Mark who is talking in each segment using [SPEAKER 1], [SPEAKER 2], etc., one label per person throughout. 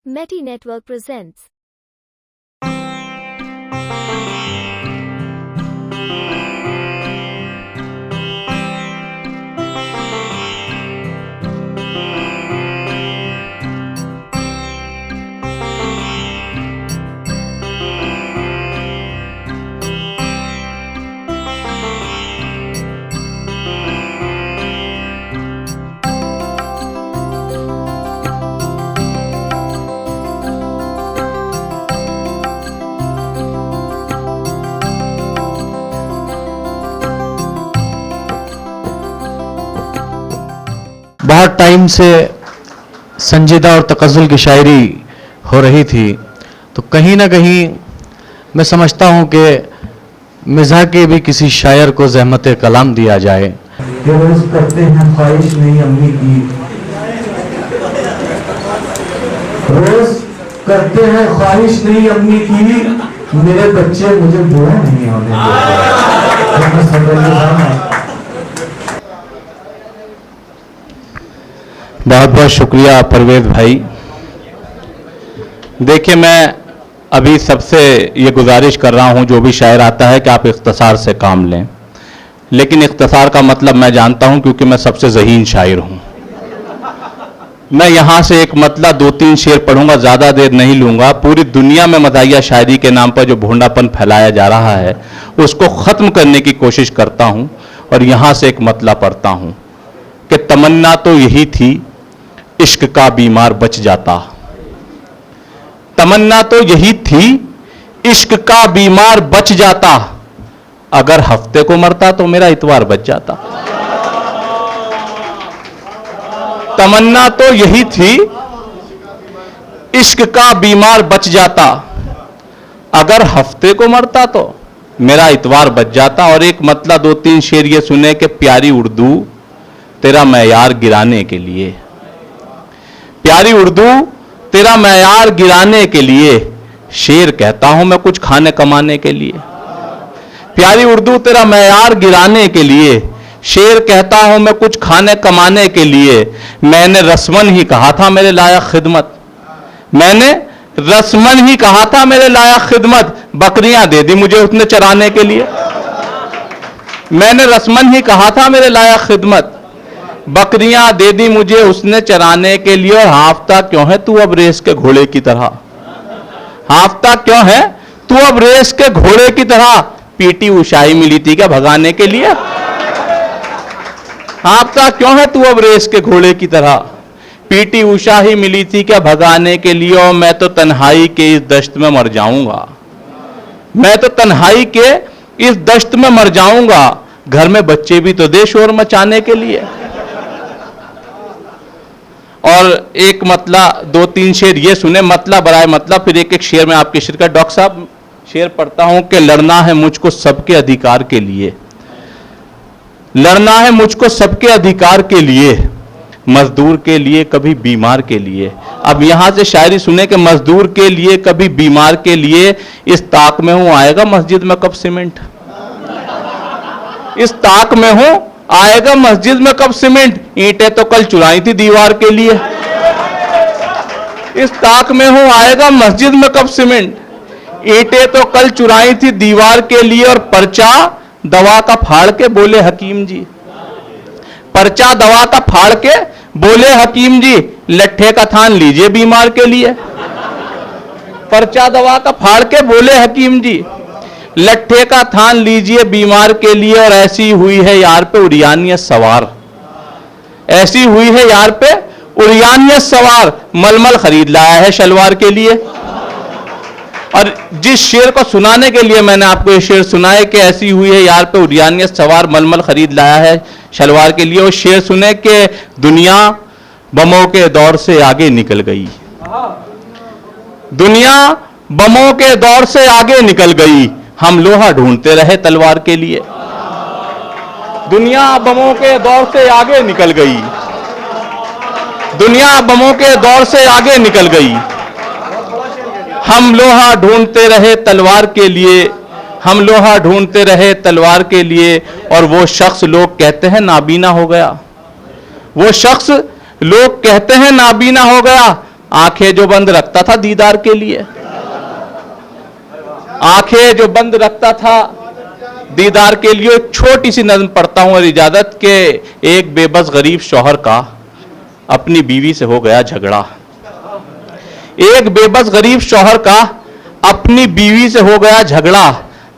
[SPEAKER 1] Meti Network presents.
[SPEAKER 2] बहुत time से संजीदा और तकज़्ज़ुल की शायरी हो रही थी, तो कहीं ना कहीं मैं समझता हूं कि मिज़ाह के भी किसी शायर को ज़हमत कलाम दिया जाए।
[SPEAKER 3] रोज करते हैं ख्वाहिश नहीं अम्मी की, रोज करते हैं ख्वाहिश नहीं अम्मी की, मेरे बच्चे मुझे बुरा नहीं होने देते।
[SPEAKER 2] बहुत बहुत शुक्रिया परवेज भाई। देखिए, मैं अभी सबसे ये गुजारिश कर रहा हूँ, जो भी शायर आता है कि आप इख्तिसार से काम लें, लेकिन इख्तिसार का मतलब मैं जानता हूँ क्योंकि मैं सबसे ज़हीन शायर हूँ। मैं यहाँ से एक मतलब 2-3 शेर पढ़ूंगा, ज़्यादा देर नहीं लूँगा। पूरी दुनिया में मज़ाहिया शायरी के नाम पर जो भोंडापन फैलाया जा रहा है उसको ख़त्म करने की कोशिश करता हूँ और यहाँ से एक मतलब पढ़ता हूँ कि तमन्ना तो यही थी इश्क का बीमार बच जाता। तमन्ना तो यही थी इश्क का बीमार बच जाता, अगर हफ्ते को मरता तो मेरा इतवार बच जाता। तमन्ना तो यही थी इश्क का बीमार बच जाता, अगर हफ्ते को मरता तो मेरा इतवार बच जाता। और एक मतलब 2-3 शेर ये सुने कि प्यारी उर्दू तेरा मैयार गिराने के लिए, प्यारी उर्दू तेरा मैयार गिराने के लिए, शेर कहता हूं मैं कुछ खाने कमाने के लिए। प्यारी उर्दू तेरा मैयार गिराने के लिए, शेर कहता हूं मैं कुछ खाने कमाने के लिए। मैंने रस्मन ही कहा था मेरे लायक खिदमत, मैंने रस्मन ही कहा था मेरे लायक खिदमत, बकरियां दे दी मुझे उसने चराने के लिए। मैंने रस्मन ही कहा था मेरे लायक खिदमत, बकरियां दे दी मुझे उसने चराने के लिए। और हाफता क्यों है तू अब रेस के घोड़े की तरह, हाफता क्यों है तू अब रेस के घोड़े की तरह, पीटी उषा ही मिली थी क्या भगाने के लिए। हाफता क्यों है तू अब रेस के घोड़े की तरह, पीटी उषा ही मिली थी क्या भगाने के लिए। और मैं तो तन्हाई के इस दश्त में मर जाऊंगा, मैं तो तन्हाई के इस दश्त में मर जाऊंगा, घर में बच्चे भी तो दे शोर मचाने के लिए। और एक मतलब 2-3 शेर ये सुने, मतलब बराए मतलब, फिर एक शेर में आपके शेर का। डॉक्टर साहब शेर पढ़ता हूं कि लड़ना है मुझको सबके अधिकार के लिए, लड़ना है मुझको सबके अधिकार के लिए, मजदूर के लिए कभी बीमार के लिए। अब यहां से शायरी सुने कि मजदूर के लिए कभी बीमार के लिए, इस ताक में हूं आएगा मस्जिद में कब सीमेंट, इस ताक में हूं आएगा मस्जिद में कब सीमेंट, ईंटें तो कल चुराई थी दीवार के लिए। इस ताक में हूं आएगा मस्जिद में कब सीमेंट, ईंटें तो कल चुराई थी दीवार के लिए। और पर्चा दवा का फाड़ के बोले हकीम जी, पर्चा दवा का फाड़ के बोले हकीम जी, लट्ठे का थान लीजिए बीमार के लिए। पर्चा दवा का फाड़ के बोले हकीम जी, लट्ठे का थान लीजिए बीमार के लिए। और ऐसी हुई है यार पे उड़ियानियत सवार, ऐसी हुई है यार पे उड़ियानियत सवार, मलमल खरीद लाया है शलवार के लिए। और जिस शेर को सुनाने के लिए मैंने आपको ये शेर सुनाए कि ऐसी हुई है यार पे उड़ियानियत सवार, मलमल खरीद लाया है शलवार के लिए, वो शेर सुने कि दुनिया बमों के दौर से आगे निकल गई, दुनिया बमों के दौर से आगे निकल गई, हम लोहा ढूंढते रहे तलवार के लिए। दुनिया बमों के दौर से आगे निकल गई, दुनिया बमों के दौर से आगे निकल गई, हम लोहा ढूंढते रहे तलवार के लिए, हम लोहा ढूंढते रहे तलवार के लिए। और वो शख्स लोग कहते हैं नाबीना हो गया, वो शख्स लोग कहते हैं नाबीना हो गया, आंखें जो बंद रखता था दीदार के लिए, आंखें जो बंद रखता था दीदार के लिए। एक छोटी सी नज़्म पढ़ता हूं और इजाजत के, एक बेबस गरीब शौहर का अपनी बीवी से हो गया झगड़ा। एक बेबस गरीब शौहर का अपनी बीवी से हो गया झगड़ा।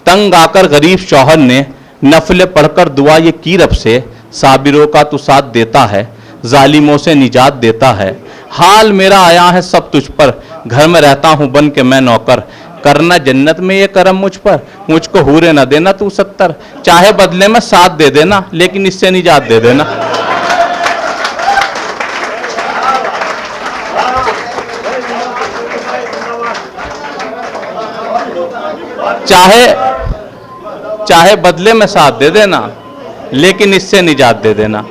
[SPEAKER 2] तंग आकर गरीब शौहर ने नफले पढ़कर दुआ ये की रब से, साबिरों का तू साथ देता है, जालिमों से निजात देता है। हाल मेरा आया है सब तुझ पर, घर में रहता हूं बन के मैं नौकर। करना जन्नत में ये करम मुझ पर, मुझको हूरे न देना तू 70। चाहे बदले में साथ दे देना, लेकिन इससे निजात दे देना। चाहे बदले में साथ दे देना, लेकिन इससे निजात दे देना।